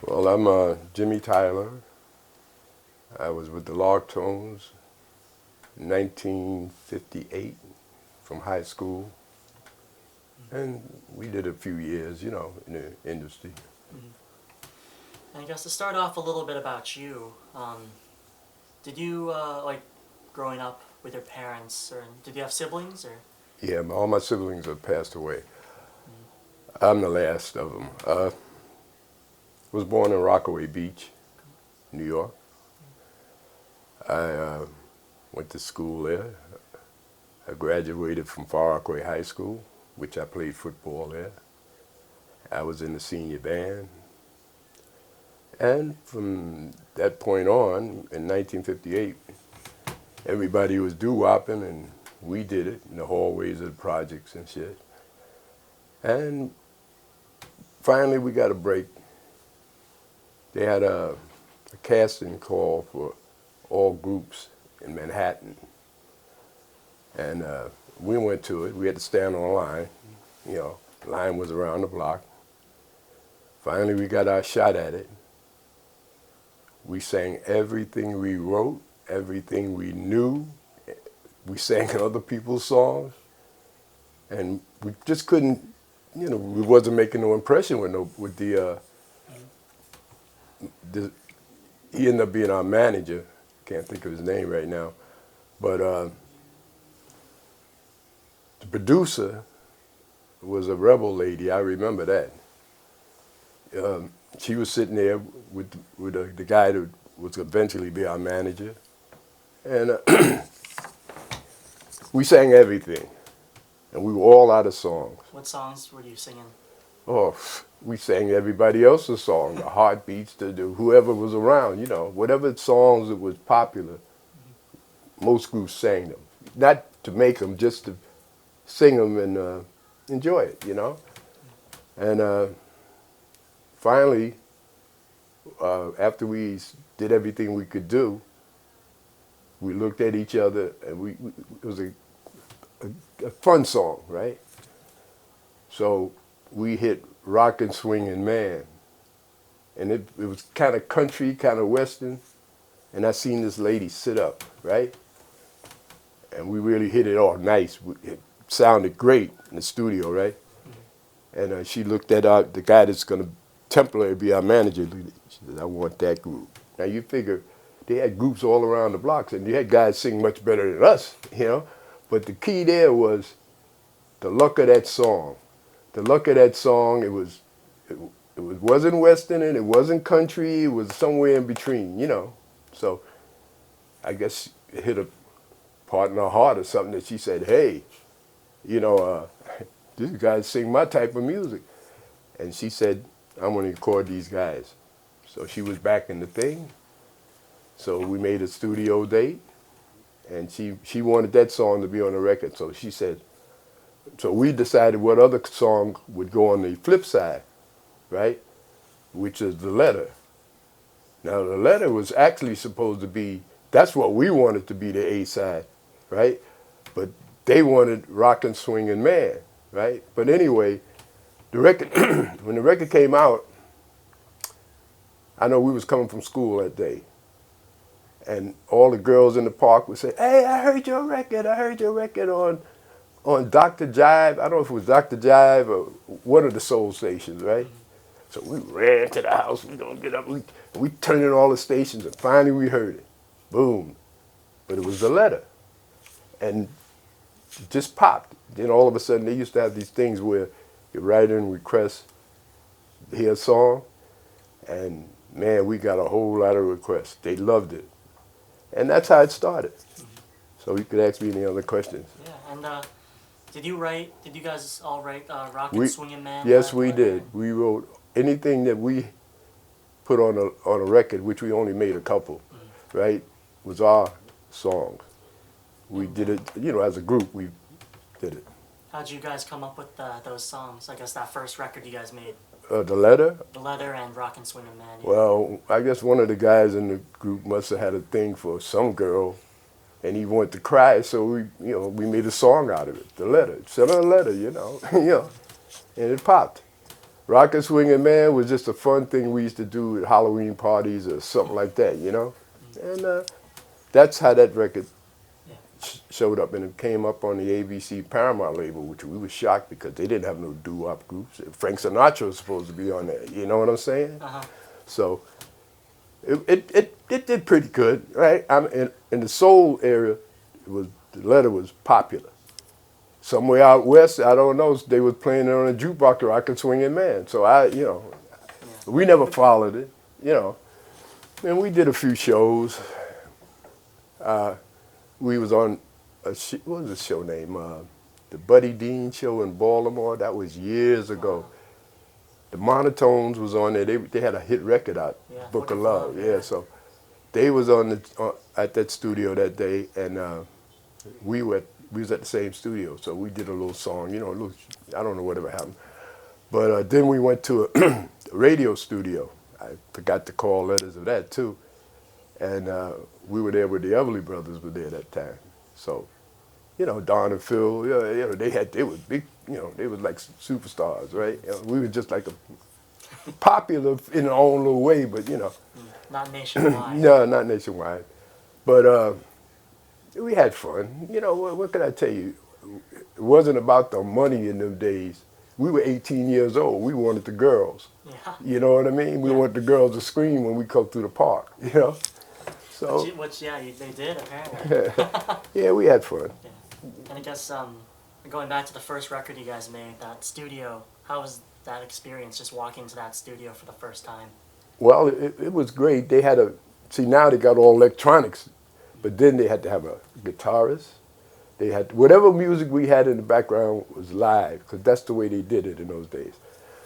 Well, I'm Jimmy Tyler. I was with the Larktones in 1958 from high school, and we did a few years, in the industry. Mhm. And I guess to start off a little bit about you, did you like growing up with your parents, or did you have siblings, or? Yeah, all my siblings have passed away. Mhm. I'm the last of them. Was born in Rockaway Beach, New York. I went to school there. I graduated from Far Rockaway High School, which I played football there. I was in the senior band. And from that point on, in 1958, everybody was doo-wopping, and we did it in the hallways of the projects and shit. And finally, we got a break. They had a casting call for all groups in Manhattan, and we went to it. We had to stand on a line. The line was around the block. Finally, we got our shot at it. We sang everything we wrote, everything we knew. We sang other people's songs, and we just couldn't, we wasn't making no impression with the he ended up being our manager. Can't think of his name right now, but the producer was a rebel lady. I remember that. She was sitting there with the guy that was eventually be our manager, and we sang everything, and we were all out of songs. What songs were you singing? Oh, we sang everybody else's song, the heartbeats, whoever was around, whatever songs that was popular, most groups sang them. Not to make them, just to sing them and enjoy it. And finally, after we did everything we could do, we looked at each other, and it was a fun song, right? So we hit Rockin' Swingin' Man, and it was kind of country, kind of western, and I seen this lady sit up, right? And we really hit it all nice. It sounded great in the studio, right? And she looked at the guy that's going to temporarily be our manager. She said, "I want that group." Now you figure they had groups all around the blocks, and you had guys sing much better than us. But the key there was the luck of that song. The luck of that song, wasn't western and it wasn't country. It was somewhere in between. So I guess it hit a part in her heart or something that she said, "Hey, you know, uh, these guys sing my type of music." And she said, "I'm going to record these guys." So she was back in the thing. So we made a studio date, and she wanted that song to be on the record. So she said, so we decided what other song would go on the flip side, right? Which is The Letter. Now The Letter was actually supposed to be, that's what we wanted to be the A side, right? But they wanted Rockin' Swingin' Man, right? But anyway, the record, when the record came out, I know we was coming from school that day, and all the girls in the park would say, "Hey, I heard your record. I heard your record on Dr. Jive." I don't know if it was Dr. Jive or one of the soul stations, right? So we ran to the house. We don't get up. We turned in all the stations, and finally we heard it. Boom. But it was The Letter, and it just popped. Then all of a sudden, they used to have these things where you write in requests, hear a song, and man, we got a whole lot of requests. They loved it. And that's how it started. So you could ask me any other questions. Yeah, and did you guys all write Rockin' We, Swingin' Man, yes, we Letter? did. We wrote anything that we put on a record, which we only made a couple, right, was our songs. We And, did it, as a group, we did it. how'd you guys come up with those songs? I guess that first record you guys made, The Letter, The Letter and Rockin' Swingin' Man. Yeah. well, I guess one of the guys in the group must have had a thing for some girl, and he wanted to cry, so we made a song out of it. The Letter, sent her a letter, and it popped. Rockin' Swingin' Man was just a fun thing we used to do at Halloween parties or something like that, you know? And that's how that record Yeah. showed up, and it came up on the ABC Paramount label, which we were shocked because they didn't have no doo-wop groups. Frank Sinatra was supposed to be on there, you know what I'm saying? Uh-huh. So it did pretty good, right? In the soul area, the letter was popular. Somewhere out west, I don't know, they was playing it on a jukebox, Rockin' Swingin' Man. So we never followed it, you know. And we did a few shows. We was on what was the show name? The Buddy Dean show in Baltimore. That was years ago. The Monotones was on there. They had a hit record out, Yeah, Book of Love. Yeah, so they was at that studio that day, and we was at the same studio. So we did a little song, you know, I don't know whatever happened. But then we went to a radio studio. I forgot to call letters of that too. And we were there with the Everly Brothers were there that time. So, you know, Don and Phil, you know, they were big, you know, they was like superstars, right? You know, we were just like popular in our own little way, but you know. Not nationwide. No, not nationwide. But we had fun. You know, what can I tell you? It wasn't about the money in them days. We were 18 years old. We wanted the girls. Yeah. You know what I mean? We wanted the girls to scream when we come through the park, you know? So, Which they did, apparently. yeah, we had fun. Yeah. And I guess going back to the first record you guys made, that studio, how was that experience, just walking into that studio for the first time? Well, it was great. They had now they got all electronics, but then they had to have a guitarist. They had, whatever music we had in the background was live, because that's the way they did it in those days.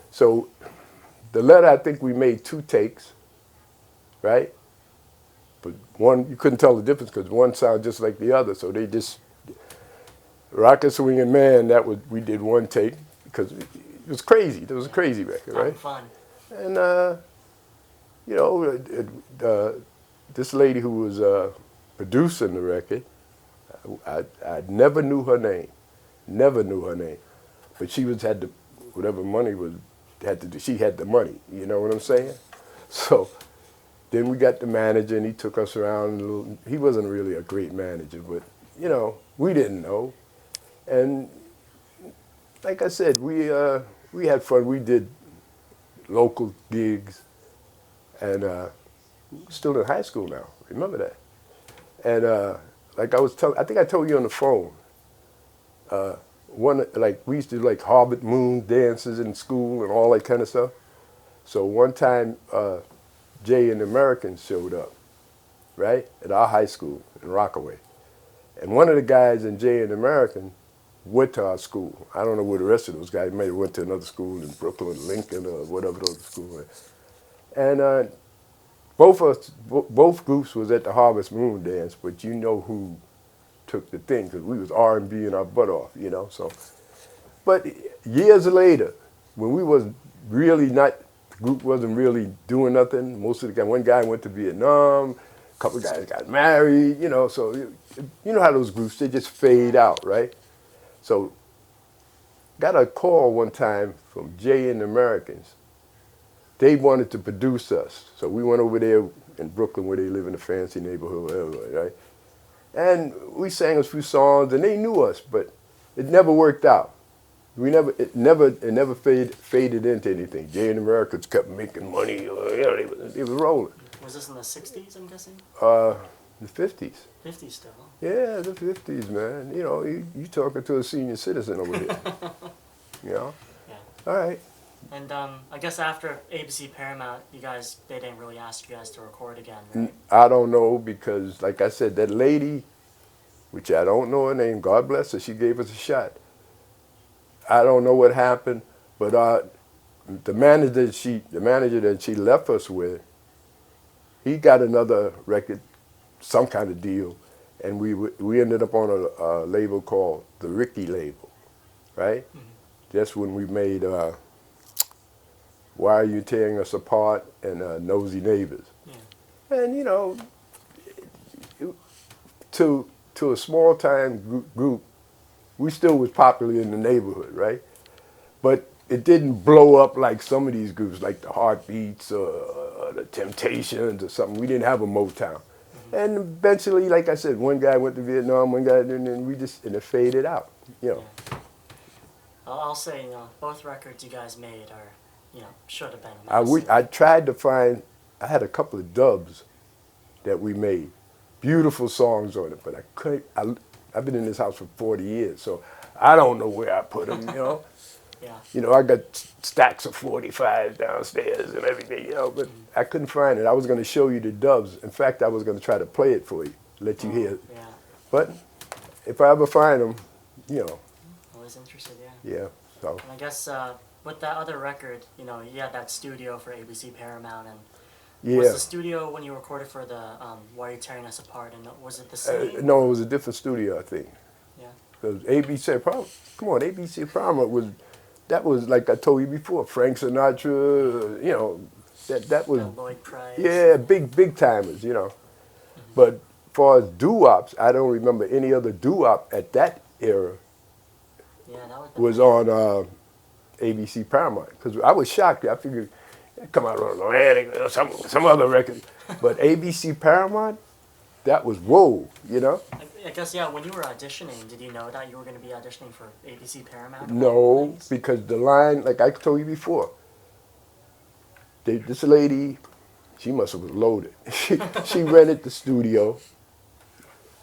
So the letter, I think we made 2 takes, right? But one, you couldn't tell the difference because one sounded just like the other. So they just, Rockin' Swingin' Man, we did 1 take because it was crazy. It was a crazy record, right? Fun. And, you know, this lady who was producing the record, I never knew her name. Never knew her name. But she had whatever money had to do, she had the money, you know what I'm saying? So then we got the manager, and he took us around. He wasn't really a great manager, but, you know, we didn't know. And like I said, we had fun. We did local gigs, and still in high school now. Remember that? And like I think I told you on the phone. We used to do like Harvard Moon dances in school and all that kind of stuff. So one time, Jay and the Americans showed up, right, at our high school in Rockaway. And one of the guys in Jay and the American went to our school. I don't know where the rest of those guys may have went to another school in Brooklyn, Lincoln, or whatever those schools were. And both groups was at the Harvest Moon dance, but you know who took the thing, because we was R&B and our butt off, you know. So, but years later, when we was really not, the group wasn't really doing nothing. Most of the guys, one guy went to Vietnam, a couple of guys got married, you know. So you know how those groups, they just fade out, right? So got a call one time from Jay and the Americans. They wanted to produce us. So we went over there in Brooklyn where they live in a fancy neighborhood, whatever, right? And we sang a few songs, and they knew us, but it never worked out. It never faded into anything. Jay and the Americans kept making money. You know, they was rolling. Was this in the 60s, I'm guessing? The 50s. 50s still. Yeah, the 50s, man. You know, you talking to a senior citizen over here. You know? Yeah. All right. And I guess after ABC Paramount, they didn't really ask you guys to record again, right? I don't know, because, like I said, that lady, which I don't know her name, God bless her, she gave us a shot. I don't know what happened, but the manager that she left us with, he got another record, some kind of deal, and we ended up on a label called the Ricky label, right? Mm-hmm. That's when we made Why Are You Tearing Us Apart and Nosy Neighbors. Yeah. And, you know, to a small-time group, we still was popular in the neighborhood, right? But it didn't blow up like some of these groups, like the Heartbeats or the Temptations or something. We didn't have a Motown. And eventually, like I said, one guy went to Vietnam, one guy didn't, and and it faded out, you know. Yeah. I'll say, both records you guys made are, should have been I massive. tried to find, I had a couple of dubs that we made, beautiful songs on it, but I couldn't, I've been in this house for 40 years, so I don't know where I put them, you know. Yeah. I got stacks of 45s downstairs and everything, but I couldn't find it. I was going to show you the dubs. In fact, I was going to try to play it for you, let you hear it. Yeah. But if I ever find them, Always interested, yeah. yeah, so. And I guess with that other record, you had that studio for ABC Paramount, and was Yeah. the studio when you recorded for the Why Are You Tearing Us Apart, and was it the same? No, it was a different studio, I think. Yeah. Because ABC, come on, ABC Paramount that was like I told you before, Frank Sinatra, that was, Lloyd Price. yeah, big timers, But as far as doo-wops, I don't remember any other doo-wop at that era Yeah, that was on ABC Paramount. Because I was shocked. I figured it'd come out on Atlantic or some other record. But ABC Paramount, that was whoa, I guess, yeah, when you were auditioning, did you know that you were going to be auditioning for ABC Paramount? No, because the line, like I told you before, this lady, she must have was loaded. She rented the studio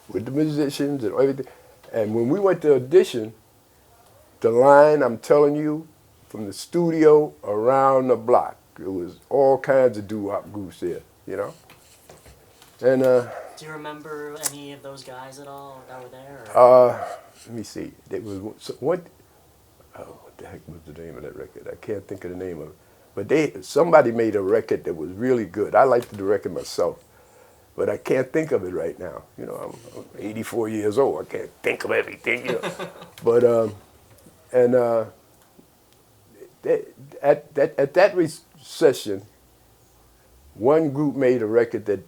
with the musicians and everything. And when we went to audition, the line, I'm telling you, from the studio around the block, it was all kinds of doo-wop groups there, And do you remember any of those guys at all that were there? Or? let me see. There was what the heck was the name of that record? I can't think of the name of it. But somebody made a record that was really good. I liked the record myself, but I can't think of it right now. I'm 84 years old. I can't think of everything. But at that session, one group made a record that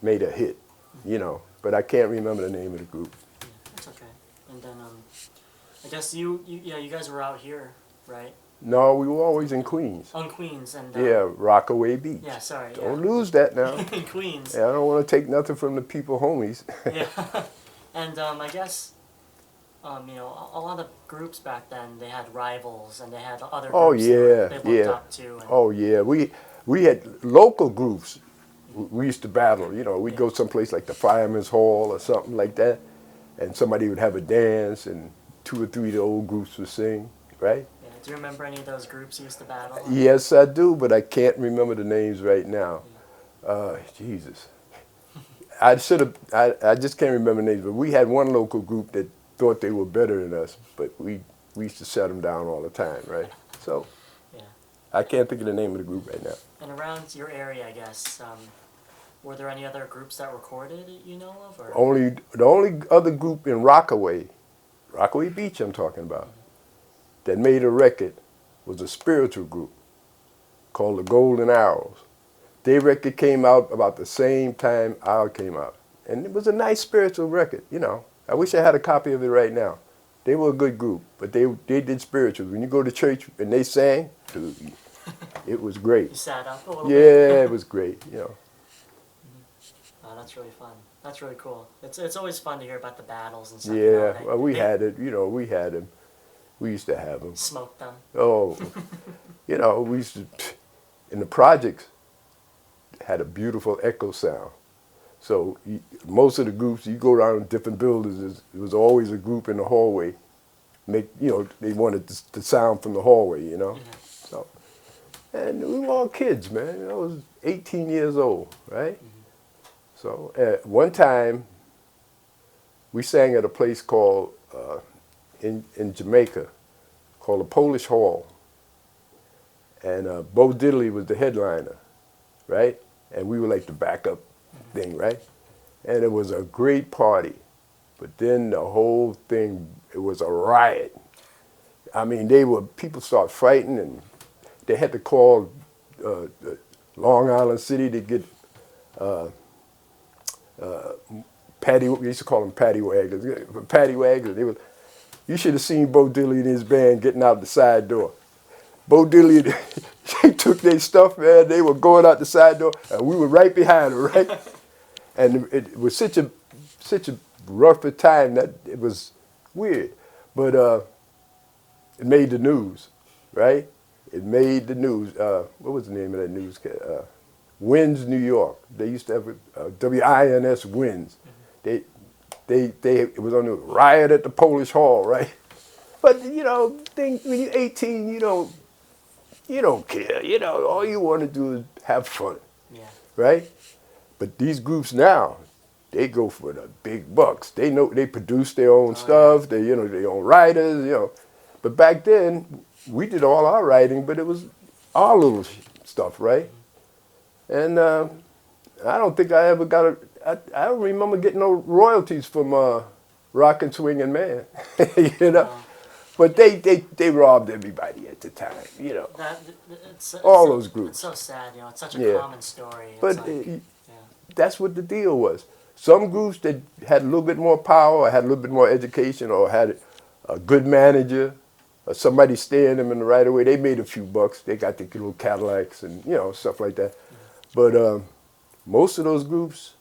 made a hit. But I can't remember the name of the group. That's okay. And then, I guess you guys were out here, right? No, we were always in Queens. On Queens and. Yeah, Rockaway Beach. Yeah, sorry. Don't lose that now. In Queens. Yeah, I don't want to take nothing from the people homies. Yeah, and I guess, a lot of groups back then, they had rivals and they had other groups Oh yeah, that they looked yeah. up to. And, Oh yeah, we had local groups. We used to battle. We'd go someplace like the Fireman's Hall or something like that, and somebody would have a dance, and 2 or 3 of the old groups would sing, right? yeah. Do you remember any of those groups you used to battle? Yes, I do, but I can't remember the names right now. Jesus. I should have. I just can't remember names. But we had one local group that thought they were better than us, but we used to shut them down all the time, right? So Yeah. I can't think of the name of the group right now. And around your area, I guess, were there any other groups that recorded you know of? Or? The only other group in Rockaway Beach, I'm talking about, that made a record was a spiritual group called the Golden Arrows. Their record came out about the same time ours came out. And it was a nice spiritual record, I wish I had a copy of it right now. They were a good group, but they did spirituals. When you go to church and they sang, dude, it was great. You sat up a little bit? Yeah, it was great, Oh, that's really fun. That's really cool. It's always fun to hear about the battles and stuff. Yeah, well, we had it, we had them. We used to have them. Smoke them. Oh, we used to, in the projects, had a beautiful echo sound. So most of the groups, you go around different buildings, it was always a group in the hallway. They wanted the sound from the hallway, So, and we were all kids, man. I was 18 years old, right? So at one time, we sang at a place called, in Jamaica, called the Polish Hall. And Bo Diddley was the headliner, right? And we were like the backup thing, right? And it was a great party. But then the whole thing, it was a riot. I mean, people started fighting, and they had to call Long Island City to get we used to call them paddy wagons. Paddy wagons. You should have seen Bo Diddley and his band getting out the side door. Bo Diddley, they took their stuff, man. They were going out the side door, and we were right behind them, right? And it was such a rougher time that it was weird, but it made the news, right? It made the news. What was the name of that newscast? WINS New York. They used to have WINS WINS. It was on the riot at the Polish Hall, right? But you know, when you're 18, you don't care. You know, all you want to do is have fun, Yeah. right? But these groups now, they go for the big bucks. They know they produce their own stuff. They their own writers. But back then, we did all our writing, but it was our little stuff, right? And I don't think I ever got I don't remember getting no royalties from Rockin' Swingin' Man, But they robbed everybody at the time, That it's all so, those groups. It's so sad, it's such a Yeah. common story. It's But like, yeah. that's what the deal was. Some groups that had a little bit more power, or had a little bit more education, or had a good manager, or somebody steering them in the right of way, they made a few bucks. They got the little Cadillacs and stuff like that. But most of those groups,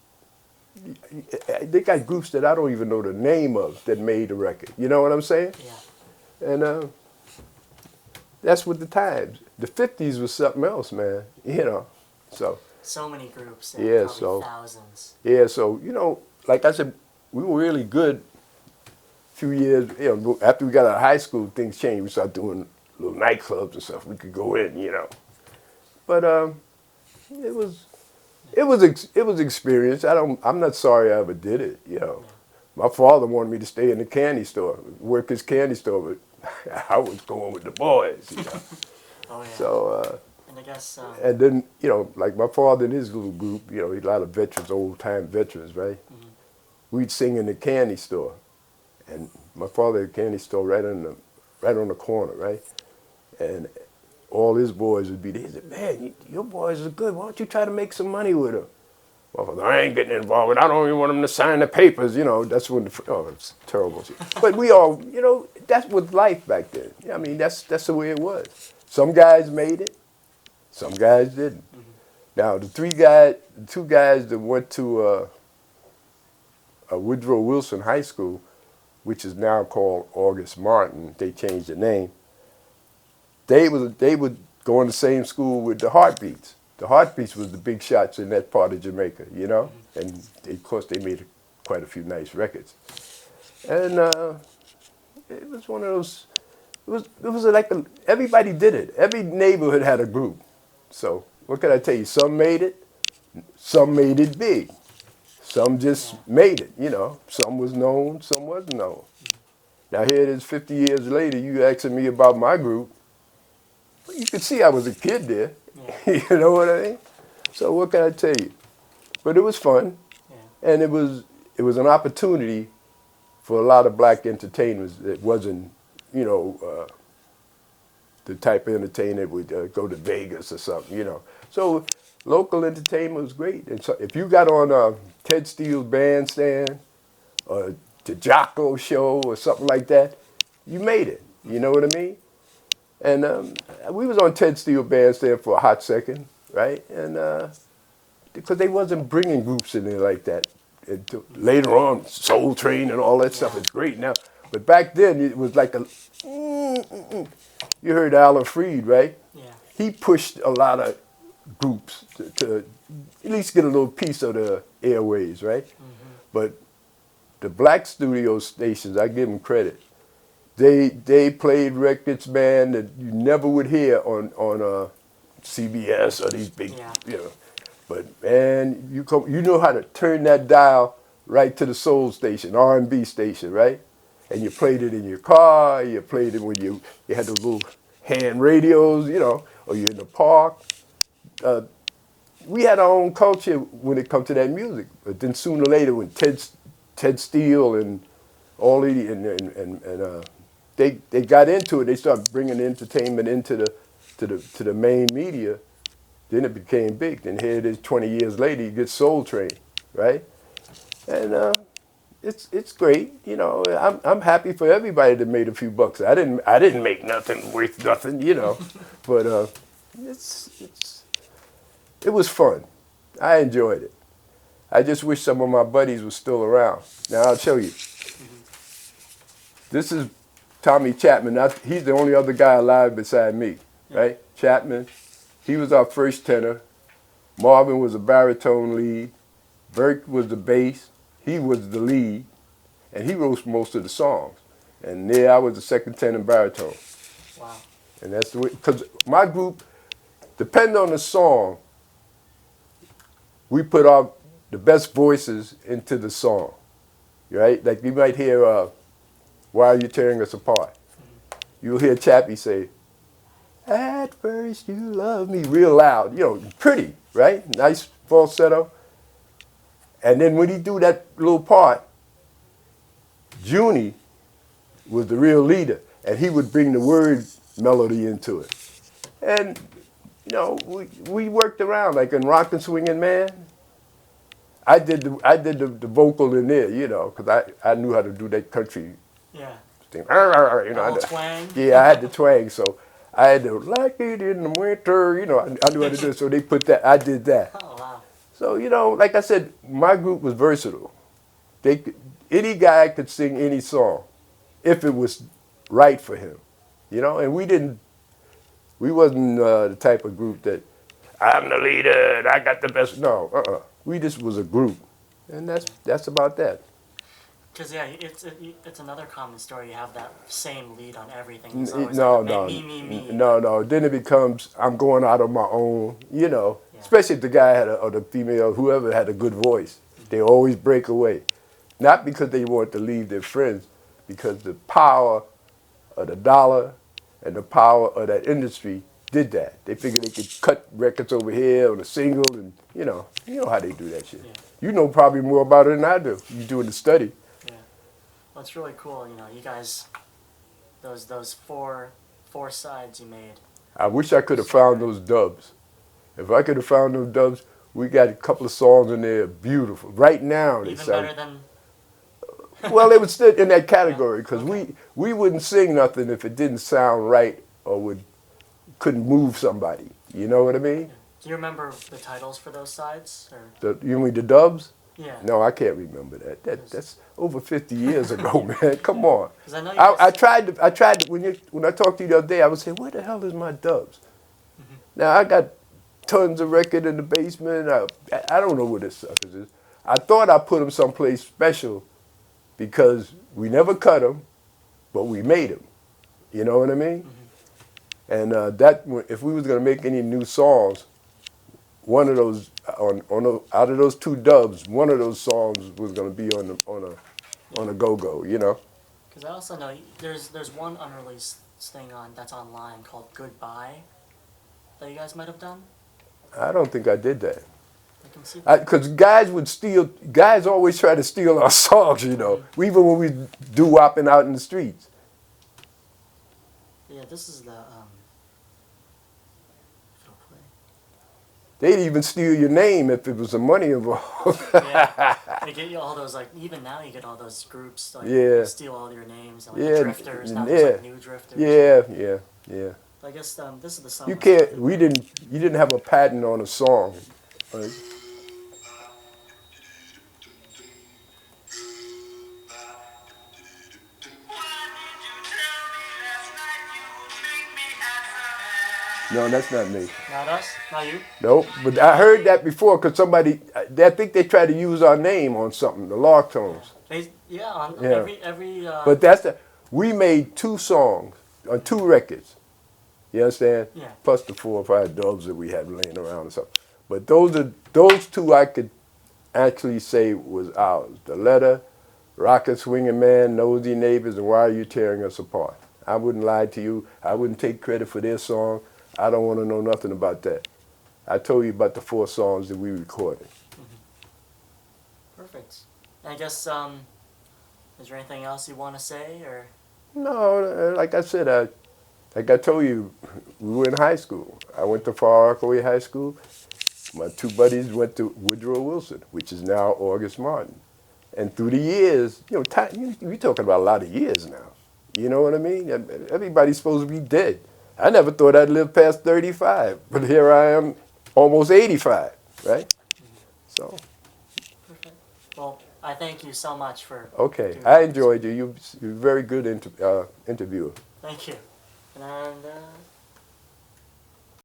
they got groups that I don't even know the name of that made the record. You know what I'm saying? Yeah. And that's what the times. The 50s was something else, man. So many groups. Yeah, Probably so- thousands. yeah, so like I said, we were really good. A few years, after we got out of high school, things changed. We started doing little nightclubs and stuff. We could go in, But it was experience. I'm not sorry I ever did it. My father wanted me to stay in the candy store, work his candy store, but I was going with the boys. Oh yeah. So. And I guess. And then, like my father and his little group, a lot of veterans, old-time veterans, right? Mhm. We'd sing in the candy store. And my father had a candy store right on the corner, right? And all his boys would be there. He said, man, your boys are good. Why don't you try to make some money with them? My father, I ain't getting involved with it. I don't even want them to sign the papers. That's when, it's terrible. But we all, that's what life back then. I mean, that's the way it was. Some guys made it. Some guys didn't. Mhm. Now, the two guys that went to Woodrow Wilson High School, which is now called August Martin, they changed the name. They would go in the same school with the Heartbeats. The Heartbeats was the big shots in that part of Jamaica, And of course, they made quite a few nice records. And it was one of those. It was like everybody did it. Every neighborhood had a group. So what can I tell you? Some made it. Some made it big. Some just made it. Some was known. Some wasn't known. Now here it is, 50 years later. You asking me about my group. Well, you could see I was a kid there. Yeah. You know what I mean? So what can I tell you? But it was fun, Yeah. and it was an opportunity for a lot of black entertainers that wasn't, the type of entertainer would go to Vegas or something, So local entertainment was great. And so if you got on Ted Steele's Bandstand or the Jocko Show or something like that, you made it. You know what I mean? And we was on Ted Steele Bandstand for a hot second, right? And because they wasn't bringing groups in there like that. Later on, Soul Train and all that stuff is great now. But back then, it was like you heard Alan Freed, right? Yeah. He pushed a lot of groups to at least get a little piece of the airways, right? Mm-hmm. But the black studio stations, I give them credit. They played records, man, that you never would hear on CBS or these big, Yeah. But man, you know how to turn that dial right to the soul station, R&B station, right? And you played it in your car. You played it when you had those little hand radios, or you're in the park. We had our own culture when it comes to that music. But then sooner or later, when Ted Steele and all the they got into it, they started bringing entertainment into the main media. Then it became big. Then here it is, 20 years later, you get Soul Train, right? And it's great. You know, I'm happy for everybody that made a few bucks. I didn't make nothing worth nothing. You know, but it's it was fun. I enjoyed it. I just wish some of my buddies were still around. Now I'll show you. This is Tommy Chapman. He's the only other guy alive beside me, right? Chapman. He was our first tenor. Marvin was a baritone lead. Burke was the bass. He was the lead, and he wrote most of the songs. And there I was the second tenor baritone. Wow. And that's the way, because my group, depending on the song, we put the best voices into the song, right? Like you might hear, "Why Are You Tearing Us Apart?" You'll hear Chappie say, "At first you love me," real loud, you know, pretty, right? Nice falsetto. And then when he do that little part, Junie was the real leader, and he would bring the word melody into it. And, you know, we worked around, like in Rockin' Swingin' Man. I did the vocal in there, you know, because I knew how to do that country Yeah. thing. You know, The whole twang. yeah, I had the twang, so I had to like it in the winter, you know, I knew how to do it, so they put that, I did that. Oh wow. So, you know, like I said, my group was versatile. Any guy could sing any song if it was right for him, you know, and we wasn't the type of group that, I'm the leader and I got the best, no, We just was a group, and that's about that. Because yeah, it's another common story. You have that same lead on everything. It's always No, like no, me. no. Then it becomes I'm going out on my own, you know. Yeah. Especially if the guy or the female, whoever had a good voice, they always break away. Not because they want to leave their friends, because the power of the dollar and the power of that industry did that. They figured they could cut records over here on a single, and you know how they do that shit. Yeah. You know probably more about it than I do. You doing the study. Yeah. Well, it's really cool. You know, you guys, those four sides you made. I wish I could have found those dubs. If I could have found those dubs, we got a couple of songs in there beautiful. Right now, they Even sound. better than. Well, they would sit in that category because Yeah, okay. we wouldn't sing nothing if it didn't sound right or couldn't move somebody. You know what I mean? Do you remember the titles for those sides? Or You mean the dubs? yeah. No, I can't remember that. That's over 50 years ago, man. Come on. 'Cause I know you I guys- tried to, when I talked to you the other day, I would say, where the hell is my dubs? Now I got tons of record in the basement. I don't know where this suckers is. I thought I put them someplace special because we never cut them, but we made them. You know what I mean? And if we was gonna make any new songs, one of those out of those two dubs, one of those songs was gonna be on a go-go. You know? Because I also know there's one unreleased thing that's online called Goodbye that you guys might have done. I don't think I did that. I can see. Because guys always try to steal our songs, you know, even when we doo-wopping out in the streets. Yeah, this is the if it'll play. They'd even steal your name if it was some money involved. Yeah, they get you all those even now you get all those groups like Yeah. steal all your names and Yeah, the drifters now yeah. there's new drifters. Yeah. I guess this is the song. You can't. You didn't have a patent on a song. Right? No, that's not me. Not us, not you. Nope. But I heard that before because I think they tried to use our name on something, the Lark Tones. On Yeah. every. But we made 2 songs on 2 records. You understand? Yeah. Plus the 4 or 5 dubs that we had laying around or something. But those 2 I could actually say was ours. The Letter, Rockin' Swingin' Man, Nosy Neighbors, and Why Are You Tearing Us Apart? I wouldn't lie to you. I wouldn't take credit for their song. I don't want to know nothing about that. I told you about the 4 songs that we recorded. Perfect. And I guess is there anything else you want to say or? No, like I said, like I told you, we were in high school. I went to Far Rockaway High School. My 2 buddies went to Woodrow Wilson, which is now August Martin. And through the years, you're talking about a lot of years now. You know what I mean? Everybody's supposed to be dead. I never thought I'd live past 35, but here I am, almost 85, right? So, Perfect. Well, I thank you so much for. okay, doing I this. enjoyed you. You're a very good interviewer. Thank you. And